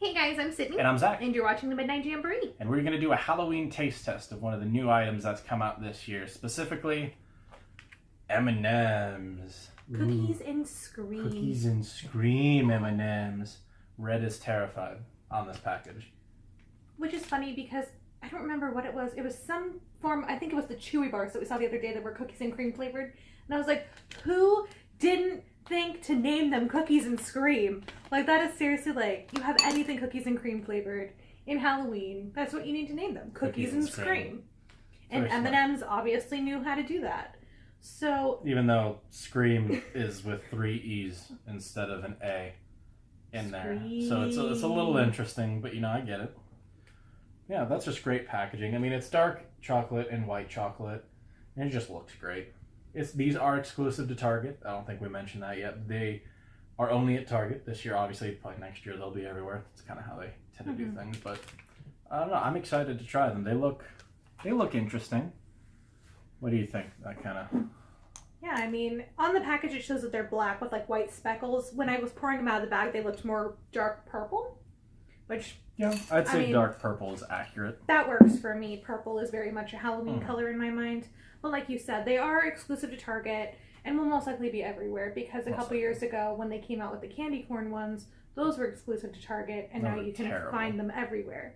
Hey guys, I'm Sydney. And I'm Zach. And you're watching the Midnight Jamboree. And we're going to do a Halloween taste test of one of the new items that's come out this year. Specifically, M&Ms. Cookies and Screem. Cookies and Screem M&Ms. Red is terrified on this package. Which is funny because I don't remember what it was. It was some form, I think it was the Chewy bars that we saw the other day that were cookies and cream flavored. And I was like, who didn't think to name them Cookies and Screem? Like, that is seriously like, you have anything cookies and cream flavored in Halloween, that's what you need to name them. Cookies and Screem. And M&Ms obviously knew how to do that. So even though Screem is with 3 E's instead of an A in there. So it's a little interesting, but you know, I get it. Yeah, that's just great packaging. I mean, it's dark chocolate and white chocolate, and it just looks great. These are exclusive to Target. I don't think we mentioned that yet. They are only at Target this year. Obviously, probably next year they'll be everywhere. That's kind of how they tend to do things. But I don't know. I'm excited to try them. They look interesting. What do you think? That kind of... Yeah, I mean, on the package it shows that they're black with like white speckles. When I was pouring them out of the bag, they looked more dark purple, which... Yeah, I'd say dark purple is accurate. That works for me. Purple is very much a Halloween color in my mind. But like you said, they are exclusive to Target and will most likely be everywhere because a couple years ago when they came out with the candy corn ones, those were exclusive to Target and now you can find them everywhere.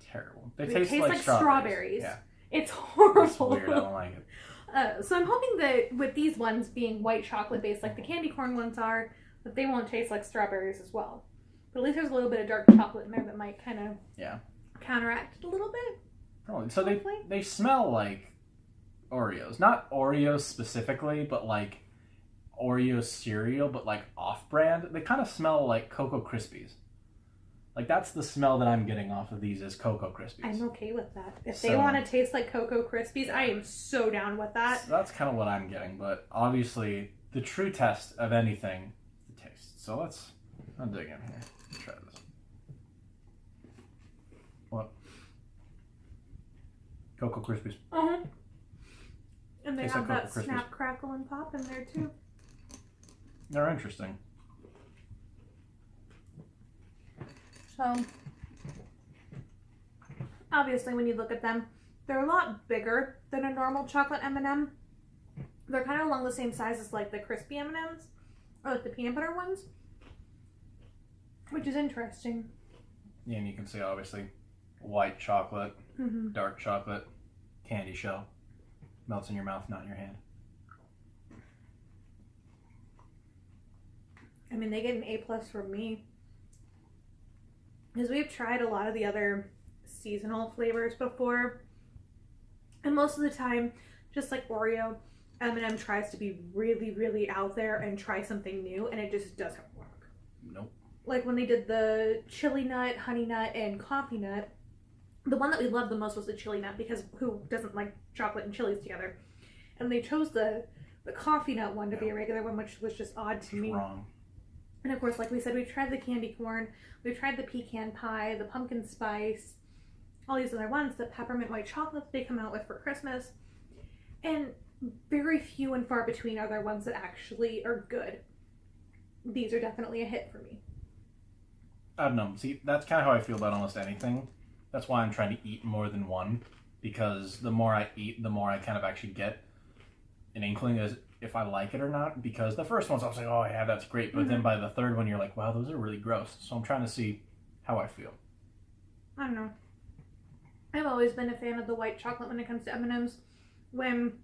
Terrible. They taste like strawberries. Yeah. It's horrible. It's weird. I don't like it. So I'm hoping that with these ones being white chocolate based like the candy corn ones are, that they won't taste like strawberries as well. But at least there's a little bit of dark chocolate in there that might kind of counteract it a little bit. Probably. So they smell like Oreos. Not Oreos specifically, but like Oreo cereal, but like off-brand. They kind of smell like Cocoa Krispies. Like that's the smell that I'm getting off of these is Cocoa Krispies. I'm okay with that. If they want to taste like Cocoa Krispies, I am so down with that. So that's kind of what I'm getting, but obviously the true test of anything is the taste. So I'll dig in here. Let's try this. What? Cocoa Krispies. And they have that snap, crackle, and pop in there too. They're interesting. So, obviously when you look at them, they're a lot bigger than a normal chocolate M&M. They're kind of along the same size as like the crispy M&Ms, or like the peanut butter ones, which is interesting. Yeah, and you can see obviously white chocolate, dark chocolate, candy shell. Melts in your mouth, not in your hand. I mean, they get an A+ from me. Because we've tried a lot of the other seasonal flavors before. And most of the time, just like Oreo, M&M tries to be really, really out there and try something new, and it just doesn't work. Nope. Like when they did the chili nut, honey nut, and coffee nut, the one that we loved the most was the chili nut because who doesn't like chocolate and chilies together? And they chose the coffee nut one to be a regular one, which was just odd to me. Wrong. And of course, like we said, we've tried the candy corn, we've tried the pecan pie, the pumpkin spice, all these other ones, the peppermint white chocolate that they come out with for Christmas. And very few and far between are there ones that actually are good. These are definitely a hit for me. I don't know. See, that's kind of how I feel about almost anything. That's why I'm trying to eat more than one. Because the more I eat, the more I kind of actually get an inkling as if I like it or not. Because the first ones I was like, oh yeah, that's great. But then by the third one, you're like, wow, those are really gross. So I'm trying to see how I feel. I don't know. I've always been a fan of the white chocolate when it comes to M&Ms. When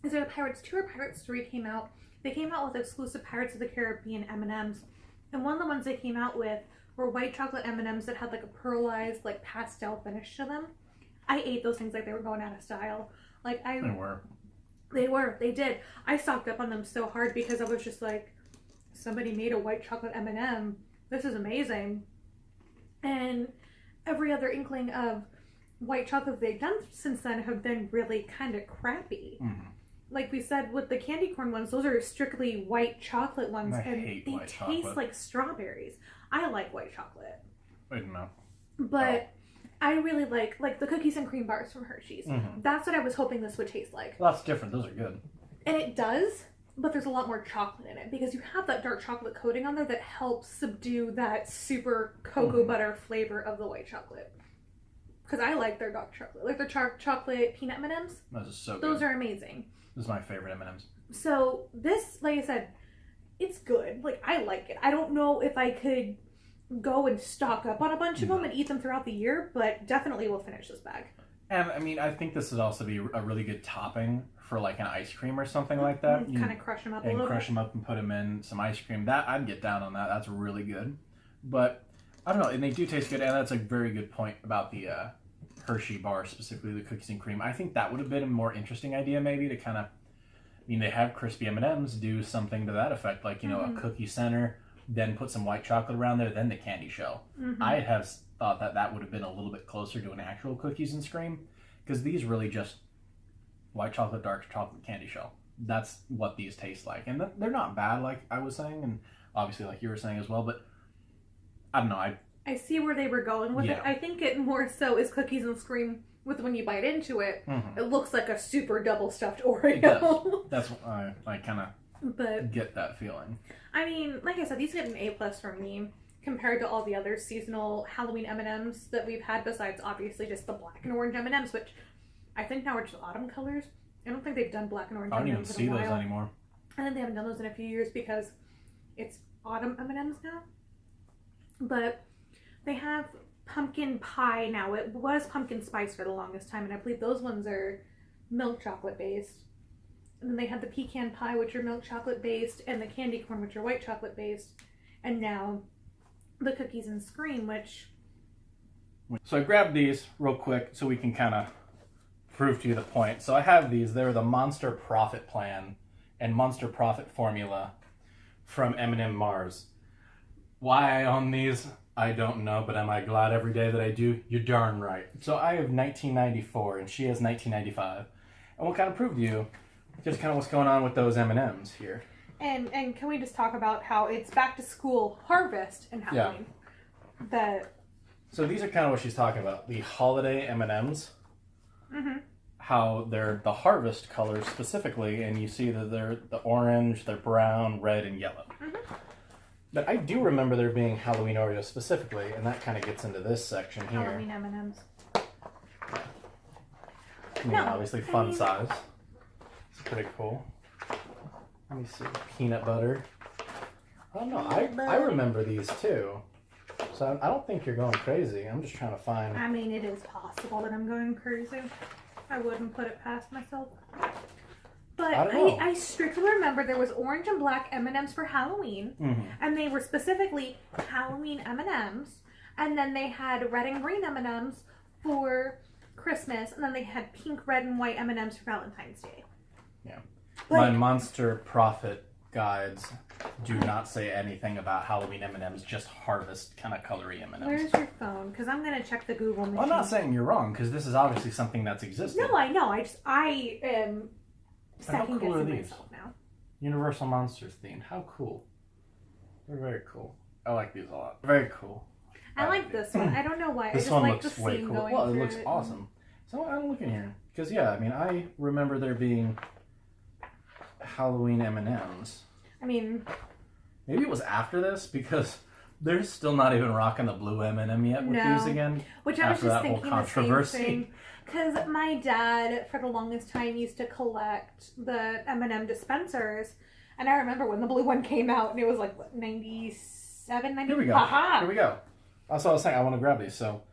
is it Pirates 2 or Pirates 3 came out, they came out with exclusive Pirates of the Caribbean M&Ms. And one of the ones they came out with were white chocolate M&Ms that had like a pearlized like pastel finish to them. I ate those things like they were going out of style. Like They did. I stocked up on them so hard because I was just like, somebody made a white chocolate M&M. This is amazing. And every other inkling of white chocolate they've done since then have been really kind of crappy. Like we said with the candy corn ones, those are strictly white chocolate ones, and they taste like strawberries. I like white chocolate. I don't know. But I really like the cookies and cream bars from Hershey's. That's what I was hoping this would taste like. Well, that's different. Those are good. And it does, but there's a lot more chocolate in it because you have that dark chocolate coating on there that helps subdue that super cocoa butter flavor of the white chocolate. Because I like their dark chocolate, like their chocolate peanut M&Ms. Those are so good. Those are amazing. This is my favorite M&Ms. So this, like I said, it's good. Like, I like it. I don't know if I could go and stock up on a bunch of them and eat them throughout the year, but definitely will finish this bag. And I mean, I think this would also be a really good topping for like an ice cream or something like that. Kind of crush them up a little bit. And crush them up and put them in some ice cream. That I'd get down on that. That's really good. But I don't know, and they do taste good. And that's a very good point about the Hershey bar, specifically the cookies and cream. I think that would have been a more interesting idea, maybe, to kind of. I mean, they have crispy M&Ms, do something to that effect, like, you know, a cookie center, then put some white chocolate around there, then the candy shell. I have thought that that would have been a little bit closer to an actual cookies and cream, because these really just white chocolate, dark chocolate, candy shell. That's what these taste like. And they're not bad, like I was saying, and obviously like you were saying as well, but I don't know. I see where they were going with it. I think it more so is cookies and cream. With when you bite into it, it looks like a super double stuffed Oreo. It does. That's what I kind of get that feeling. I mean, like I said, these get an A+ from me compared to all the other seasonal Halloween M&Ms that we've had, besides obviously just the black and orange M&Ms, which I think now are just autumn colors. I don't think they've done black and orange M&Ms in a while. I don't even see those anymore. I think they haven't done those in a few years because it's autumn M&Ms now. But they have pumpkin pie now. It was pumpkin spice for the longest time, and I believe those ones are milk chocolate based. And then they had the pecan pie, which are milk chocolate based, and the candy corn, which are white chocolate based. And now the cookies and Screem, which... So I grabbed these real quick so we can kind of prove to you the point. So I have these. They're the Monster Profit Plan and Monster Profit Formula from M&M Mars. Why I own these, I don't know, but am I glad every day that I do? You're darn right. So I have 1994 and she has 1995. And we'll kind of prove to you just kind of what's going on with those M&Ms here. And can we just talk about how it's back to school harvest and Halloween? Yeah. So these are kind of what she's talking about. The holiday M&Ms. How they're the harvest colors specifically, and you see that they're the orange, they're brown, red, and yellow. But I do remember there being Halloween Oreos specifically, and that kind of gets into this section here. Halloween M&Ms. I mean, obviously fun size. It's pretty cool. Let me see. Peanut butter. I don't know. I remember these too. So I don't think you're going crazy. I'm just trying to find... I mean, it is possible that I'm going crazy. I wouldn't put it past myself. But I strictly remember there was orange and black M&Ms for Halloween. And they were specifically Halloween M&Ms. And then they had red and green M&Ms for Christmas. And then they had pink, red, and white M&Ms for Valentine's Day. Yeah. My Monster Profit guides do not say anything about Halloween M&Ms, just harvest kind of colory M&Ms. Where's your phone? Because I'm going to check the Google machine. Well, I'm not saying you're wrong, because this is obviously something that's existed. No, I know. I am second guessing myself now. Universal Monsters themed. How cool. They're very cool. I like these a lot. Very cool. I like this one. I don't know why. This I just one like looks the way scene cool. going Well, it through looks awesome. So I'm looking here. Because, yeah, I mean, I remember there being Halloween M&Ms. I mean... Maybe it was after this, because they're still not even rocking the blue M&M yet with these again. Which I was just thinking the same thing. Because my dad, for the longest time, used to collect the M&M dispensers. And I remember when the blue one came out, and it was like, what, 97, 98? Here we go. Ha-ha! Here we go. That's what I was saying. I want to grab these. So,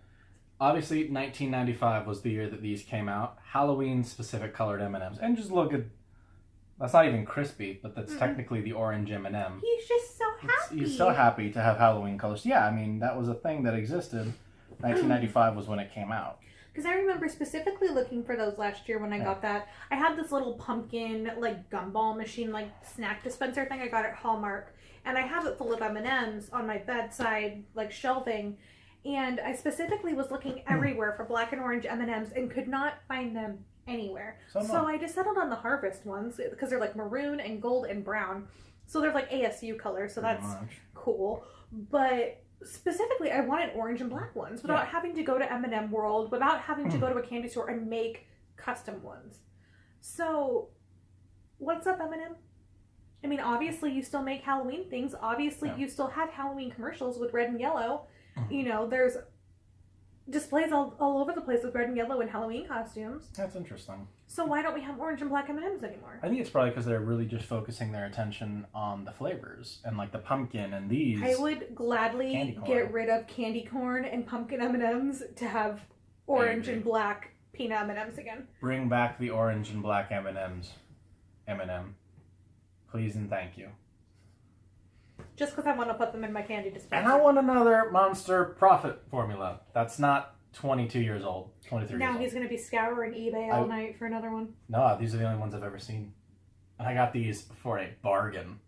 obviously, 1995 was the year that these came out. Halloween-specific colored M&Ms. And just look at... That's not even crispy, but that's technically the orange M&M. He's just so happy. He's so happy to have Halloween colors. Yeah, I mean, that was a thing that existed. 1995 was when it came out. Because I remember specifically looking for those last year when I got that. I had this little pumpkin, like, gumball machine, like, snack dispenser thing I got at Hallmark. And I have it full of M&Ms on my bedside, like, shelving. And I specifically was looking everywhere for black and orange M&Ms and could not find them anywhere. So I just settled on the harvest ones because they're like maroon and gold and brown. So they're like ASU colors, so that's cool. But specifically, I wanted orange and black ones without having to go to M&M World, without having to go to a candy store and make custom ones. So, what's up, M&M? I mean, obviously, you still make Halloween things. Obviously, Yeah. you still have Halloween commercials with red and yellow. You know, there's displays all over the place with red and yellow and Halloween costumes. That's interesting. So why don't we have orange and black M&Ms anymore? I think it's probably because they're really just focusing their attention on the flavors and like the pumpkin and these. I would gladly Candy corn. get rid of candy corn and pumpkin M&Ms to have orange and black peanut M&Ms again. Bring back the orange and black M&Ms. M&M. Please and thank you. Just because I want to put them in my candy dispenser. And I want another Monster Profit formula. That's not 22 years old. 23 years Now old. he's going to be scouring eBay all night for another one. No, these are the only ones I've ever seen. And I got these for a bargain.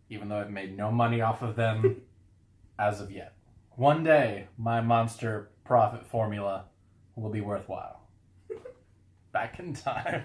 Even though I've made no money off of them as of yet. One day, my Monster Profit formula will be worthwhile. Back in time.